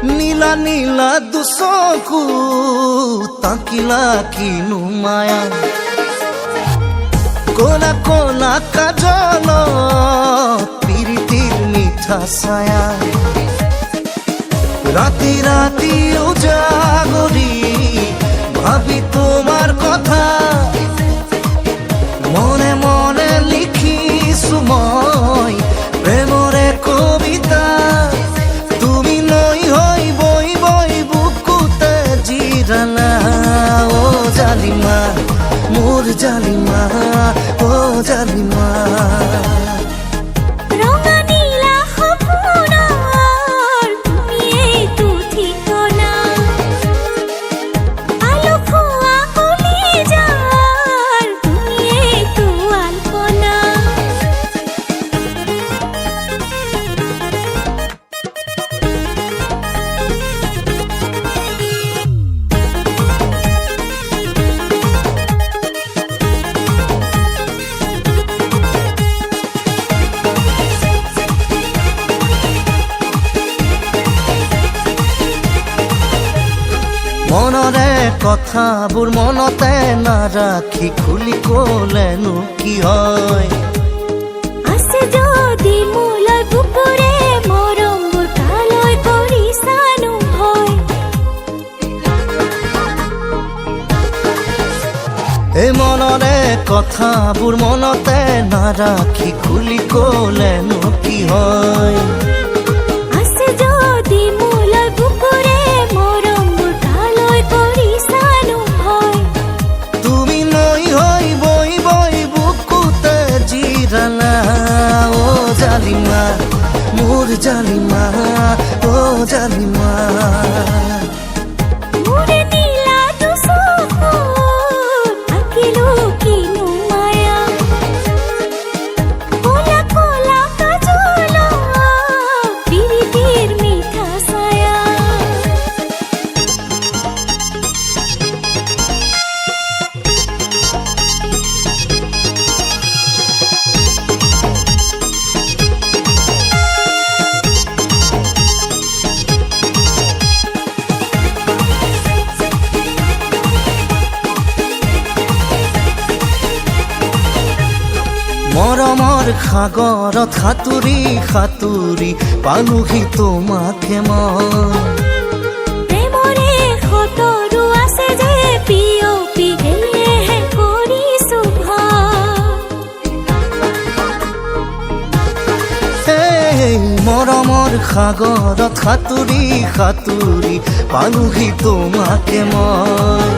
नीला नीला दुसोकू ताकिला किनु माया Cola Cola काजल प्रीतिर मिठा साया राति राति उजागरी भाबी तोमार कथा मने मने लिखी सुमय प्रेमरे कविता তুমি নই হই বই বই বুকুতে জিরালা ও জালিমা মোর জালিমা ও জালিমা মনরে কথাবোৰ মনতে নাৰাখি খুলি ক'লেনো কি হয় আছে যদি মোলৈ বুকুৰে মৰমবোৰ কালৈ কৰিছানো হয় এই মনৰে কথাবোৰ মনতে নাৰাখি খুলি ক'লেনো কি হয় আছে যদি মোলৈ বুকুৰে জালিমা মোর জালিমা ও জালিমা মোরে নীলা দুসোকু আকিলো কিনু মায়া কোলা কোলা কাজল পিরিতির মিঠা সায়া মৰমৰ সাগৰত সাঁতুৰি সাঁতুৰি পালোহি তোমাকে মই প্ৰেমৰে সতৰু আছে যে পিয়পি গেলেহে কৰিছো এই মৰমৰ সাগৰত সাঁতুৰি সাঁতুৰি পালোহি তোমাকে মই